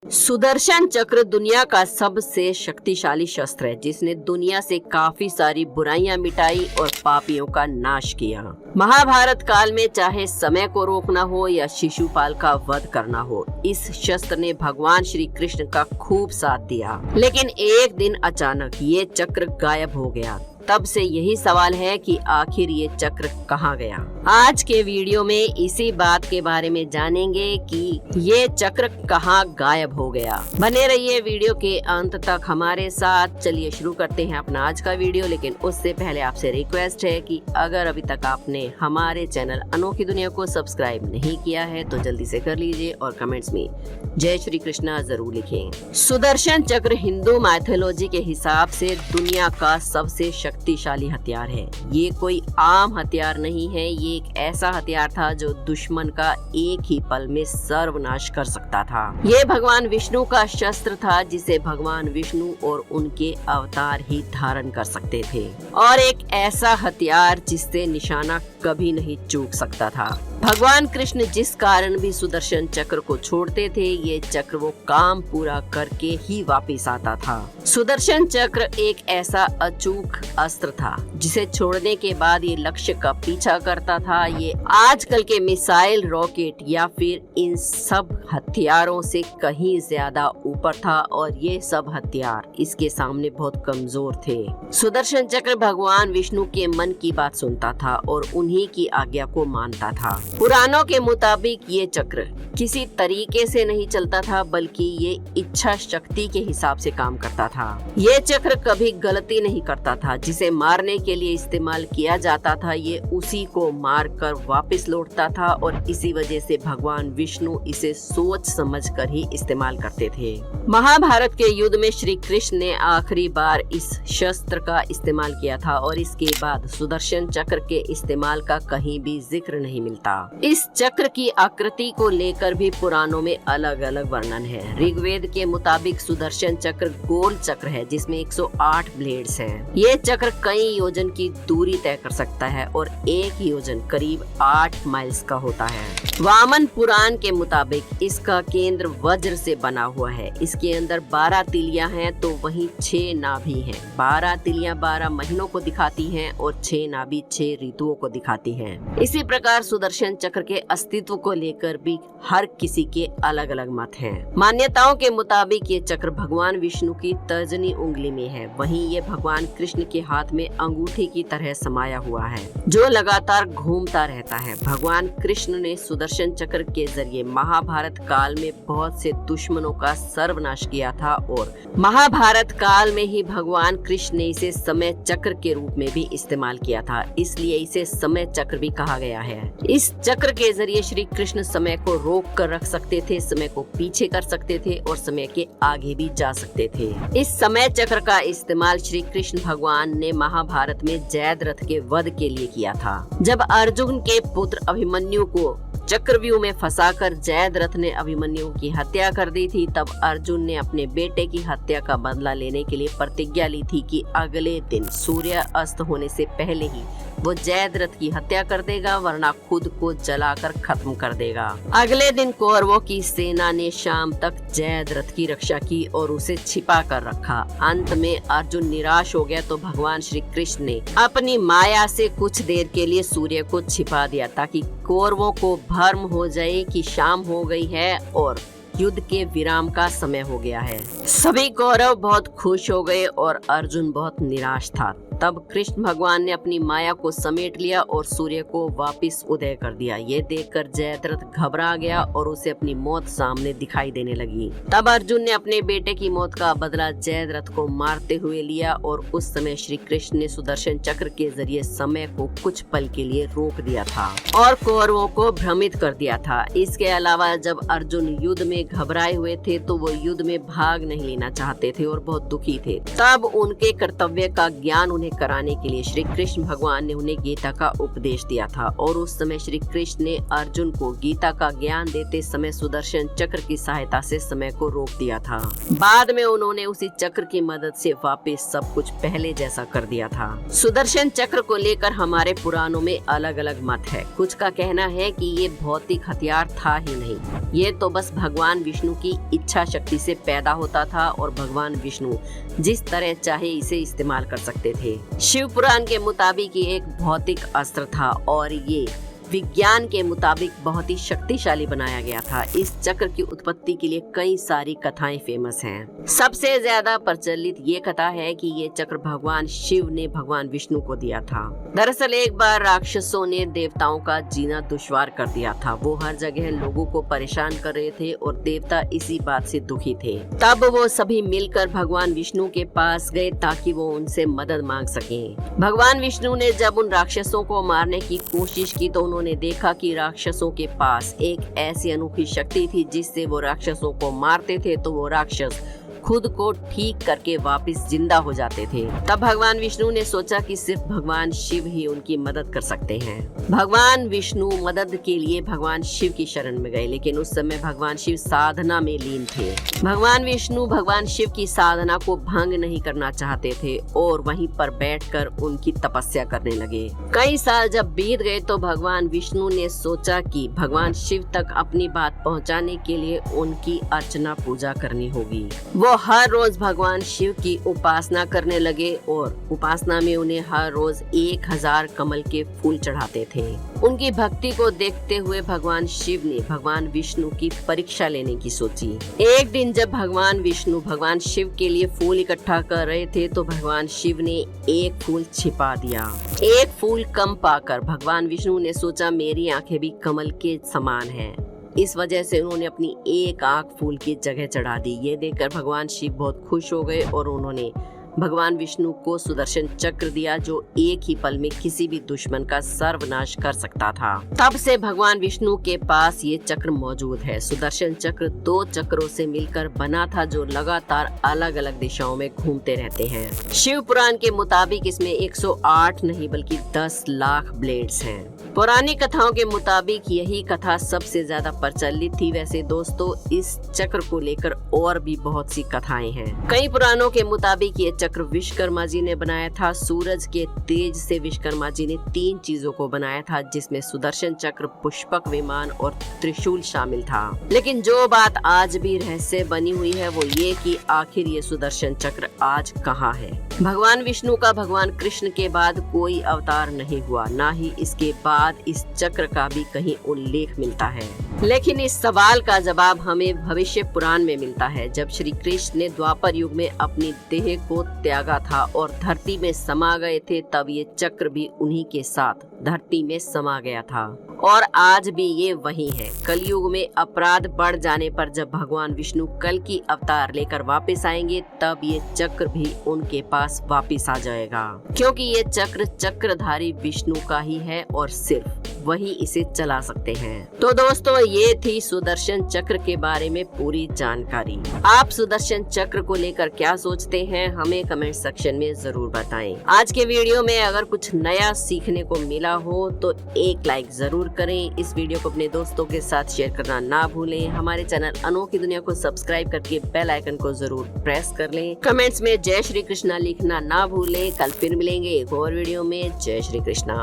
सुदर्शन चक्र दुनिया का सबसे शक्तिशाली शस्त्र है जिसने दुनिया से काफी सारी बुराइयां मिटाई और पापियों का नाश किया। महाभारत काल में चाहे समय को रोकना हो या शिशुपाल का वध करना हो, इस शस्त्र ने भगवान श्री कृष्ण का खूब साथ दिया। लेकिन एक दिन अचानक ये चक्र गायब हो गया। तब से यही सवाल है कि आखिर ये चक्र कहाँ गया। आज के वीडियो में इसी बात के बारे में जानेंगे कि ये चक्र कहाँ गायब हो गया। बने रहिए वीडियो के अंत तक हमारे साथ। चलिए शुरू करते हैं अपना आज का वीडियो। लेकिन उससे पहले आपसे रिक्वेस्ट है कि अगर अभी तक आपने हमारे चैनल अनोखी दुनिया को सब्सक्राइब नहीं किया है तो जल्दी से कर लीजिए और कमेंट्स में जय श्री कृष्णा जरूर लिखें। सुदर्शन चक्र हिंदू माइथोलॉजी के हिसाब से दुनिया का सबसे शक्तिशाली हथियार है। ये कोई आम हथियार नहीं है, ये एक ऐसा हथियार था जो दुश्मन का एक ही पल में सर्वनाश कर सकता था। ये भगवान विष्णु का शस्त्र था जिसे भगवान विष्णु और उनके अवतार ही धारण कर सकते थे, और एक ऐसा हथियार जिससे निशाना कभी नहीं चूक सकता था। भगवान कृष्ण जिस कारण भी सुदर्शन चक्र को छोड़ते थे, ये चक्र वो काम पूरा करके ही वापस आता था। सुदर्शन चक्र एक ऐसा अचूक अस्त्र था जिसे छोड़ने के बाद ये लक्ष्य का पीछा करता था। ये आजकल के मिसाइल, रॉकेट या फिर इन सब हथियारों से कहीं ज्यादा ऊपर था, और ये सब हथियार इसके सामने बहुत कमजोर थे। सुदर्शन चक्र भगवान विष्णु के मन की बात सुनता था और उन्हीं की आज्ञा को मानता था। पुराणों के मुताबिक ये चक्र किसी तरीके से नहीं चलता था, बल्कि ये इच्छा शक्ति के हिसाब से काम करता था। ये चक्र कभी गलती नहीं करता था। जिसे मारने के लिए इस्तेमाल किया जाता था, ये उसी को मारकर वापस लौटता था, और इसी वजह से भगवान विष्णु इसे सोच समझकर ही इस्तेमाल करते थे। महाभारत के युद्ध में श्री कृष्ण ने आखिरी बार इस शस्त्र का इस्तेमाल किया था, और इसके बाद सुदर्शन चक्र के इस्तेमाल का कहीं भी जिक्र नहीं मिलता। इस चक्र की आकृति को लेकर भी पुराणों में अलग अलग वर्णन है। ऋग्वेद के मुताबिक सुदर्शन चक्र गोल चक्र है जिसमें 108 ब्लेड्स हैं। ये चक्र कई योजन की दूरी तय कर सकता है और एक योजन करीब 8 माइल्स का होता है। वामन पुराण के मुताबिक इसका केंद्र वज्र से बना हुआ है। इसके अंदर 12 तिलियां हैं तो वहीं 6 नाभि हैं। 12 तिलियां 12 महीनों को दिखाती हैं और 6 नाभि 6 ऋतुओं को दिखाती हैं। इसी प्रकार सुदर्शन चक्र के अस्तित्व को लेकर भी हर किसी के अलग अलग मत हैं। मान्यताओं के मुताबिक ये चक्र भगवान विष्णु की तर्जनी उंगली में है, वहीं ये भगवान कृष्ण के हाथ में अंगूठी की तरह समाया हुआ है जो लगातार घूमता रहता है। भगवान कृष्ण ने सुदर्शन चक्र के जरिए महाभारत काल में बहुत से दुश्मनों का सर्वनाश किया था, और महाभारत काल में ही भगवान कृष्ण ने इसे समय चक्र के रूप में भी इस्तेमाल किया था, इसलिए इसे समय चक्र भी कहा गया है। इस चक्र के जरिए श्री कृष्ण समय को रोक कर रख सकते थे, समय को पीछे कर सकते थे और समय के आगे भी जा सकते थे। इस समय चक्र का इस्तेमाल श्री कृष्ण भगवान ने महाभारत में जयद्रथ के वध के लिए किया था। जब अर्जुन के पुत्र अभिमन्यु को चक्रव्यूह में फंसाकर जयद्रथ ने अभिमन्यु की हत्या कर दी थी, तब अर्जुन ने अपने बेटे की हत्या का बदला लेने के लिए प्रतिज्ञा ली थी कि अगले दिन सूर्य अस्त होने से पहले ही वो जयद्रथ की हत्या कर देगा, वरना खुद को जलाकर खत्म कर देगा। अगले दिन कौरवों की सेना ने शाम तक जयद्रथ की रक्षा की और उसे छिपा कर रखा। अंत में अर्जुन निराश हो गया तो भगवान श्री कृष्ण ने अपनी माया से कुछ देर के लिए सूर्य को छिपा दिया, ताकि कौरवों को भ्रम हो जाए कि शाम हो गई है और युद्ध के विराम का समय हो गया है। सभी कौरव बहुत खुश हो गए और अर्जुन बहुत निराश था। तब कृष्ण भगवान ने अपनी माया को समेट लिया और सूर्य को वापस उदय कर दिया। ये देखकर जयद्रथ घबरा गया और उसे अपनी मौत सामने दिखाई देने लगी। तब अर्जुन ने अपने बेटे की मौत का बदला जयद्रथ को मारते हुए लिया, और उस समय श्री कृष्ण ने सुदर्शन चक्र के जरिए समय को कुछ पल के लिए रोक दिया था और कौरवों को भ्रमित कर दिया था। इसके अलावा जब अर्जुन युद्ध में घबराए हुए थे तो वो युद्ध में भाग नहीं लेना चाहते थे और बहुत दुखी थे। तब उनके कर्तव्य का ज्ञान उन्हें कराने के लिए श्री कृष्ण भगवान ने उन्हें गीता का उपदेश दिया था और उस समय श्री कृष्ण ने अर्जुन को गीता का ज्ञान देते समय सुदर्शन चक्र की सहायता से समय को रोक दिया था। बाद में उन्होंने उसी चक्र की मदद से वापस सब कुछ पहले जैसा कर दिया था। सुदर्शन चक्र को लेकर हमारे पुराणों में अलग अलग मत है। कुछ का कहना है कि ये भौतिक हथियार था ही नहीं, ये तो बस भगवान विष्णु की इच्छा शक्ति से पैदा होता था और भगवान विष्णु जिस तरह चाहे इसे इस्तेमाल कर सकते थे। शिव पुराण के मुताबिक ये एक भौतिक अस्त्र था और ये विज्ञान के मुताबिक बहुत ही शक्तिशाली बनाया गया था। इस चक्र की उत्पत्ति के लिए कई सारी कथाएं फेमस हैं। सबसे ज्यादा प्रचलित ये कथा है कि ये चक्र भगवान शिव ने भगवान विष्णु को दिया था। दरअसल एक बार राक्षसों ने देवताओं का जीना दुश्वार कर दिया था। वो हर जगह लोगों को परेशान कर रहे थे और देवता इसी बात से दुखी थे। तब वो सभी मिलकर भगवान विष्णु के पास गए ताकि वो उनसे मदद मांग सकें। भगवान विष्णु ने जब उन राक्षसों को मारने की कोशिश की तो उन्होंने देखा कि राक्षसों के पास एक ऐसी अनोखी शक्ति थी जिससे वो राक्षसों को मारते थे तो वो राक्षस खुद को ठीक करके वापस जिंदा हो जाते थे। तब भगवान विष्णु ने सोचा कि सिर्फ भगवान शिव ही उनकी मदद कर सकते हैं। भगवान विष्णु मदद के लिए भगवान शिव की शरण में गए, लेकिन उस समय भगवान शिव साधना में लीन थे। भगवान विष्णु भगवान शिव की साधना को भंग नहीं करना चाहते थे और वहीं पर बैठकर उनकी तपस्या करने लगे। कई साल जब बीत गए तो भगवान विष्णु ने सोचा कि भगवान शिव तक अपनी बात पहुंचाने के लिए उनकी अर्चना पूजा करनी होगी। वो हर रोज भगवान शिव की उपासना करने लगे और उपासना में उन्हें हर रोज 1000 कमल के फूल चढ़ाते थे। उनकी भक्ति को देखते हुए भगवान शिव ने भगवान विष्णु की परीक्षा लेने की सोची। एक दिन जब भगवान विष्णु भगवान शिव के लिए फूल इकट्ठा कर रहे थे तो भगवान शिव ने एक फूल छिपा दिया। एक फूल कम पाकर भगवान विष्णु ने सोचा मेरी आंखें भी कमल के समान हैं। इस वजह से उन्होंने अपनी एक आंख फूल की जगह चढ़ा दी। ये देखकर भगवान शिव बहुत खुश हो गए और उन्होंने भगवान विष्णु को सुदर्शन चक्र दिया जो एक ही पल में किसी भी दुश्मन का सर्वनाश कर सकता था। तब से भगवान विष्णु के पास ये चक्र मौजूद है। सुदर्शन चक्र 2 चक्रों से मिलकर बना था जो लगातार अलग अलग दिशाओं में घूमते रहते हैं। शिव पुराण के मुताबिक इसमें 108 नहीं बल्कि 10 लाख ब्लेड्स हैं। पौराणिक कथाओं के मुताबिक यही कथा सबसे ज्यादा प्रचलित थी। वैसे दोस्तों इस चक्र को लेकर और भी बहुत सी कथाएं हैं। कई पुराणों के मुताबिक ये चक्र विश्वकर्मा जी ने बनाया था। सूरज के तेज से विश्वकर्मा जी ने 3 चीजों को बनाया था जिसमें सुदर्शन चक्र, पुष्पक विमान और त्रिशूल शामिल था। लेकिन जो बात आज भी रहस्य बनी हुई है वो ये कि आखिर ये सुदर्शन चक्र आज कहाँ है। भगवान विष्णु का भगवान कृष्ण के बाद कोई अवतार नहीं हुआ, ना ही इसके बाद इस चक्र का भी कहीं उल्लेख मिलता है। लेकिन इस सवाल का जवाब हमें भविष्य पुराण में मिलता है। जब श्री कृष्ण ने द्वापर युग में अपनी देह को त्यागा था और धरती में समा गए थे तब ये चक्र भी उन्हीं के साथ धरती में समा गया था और आज भी ये वही है। कलयुग में अपराध बढ़ जाने पर जब भगवान विष्णु कल की अवतार लेकर वापस आएंगे तब ये चक्र भी उनके पास वापस आ जाएगा, क्योंकि ये चक्र चक्रधारी विष्णु का ही है और सिर्फ वही इसे चला सकते हैं। तो दोस्तों ये थी सुदर्शन चक्र के बारे में पूरी जानकारी। आप सुदर्शन चक्र को लेकर क्या सोचते हैं हमें कमेंट सेक्शन में जरूर बताएं। आज के वीडियो में अगर कुछ नया सीखने को मिला हो तो एक लाइक जरूर करें। इस वीडियो को अपने दोस्तों के साथ शेयर करना ना भूलें। हमारे चैनल अनोखी दुनिया को सब्सक्राइब करके बेल आइकन को जरूर प्रेस कर लें। कमेंट्स में जय श्री कृष्णा लिखना ना भूलें। कल फिर मिलेंगे एक और वीडियो में। जय श्री कृष्णा।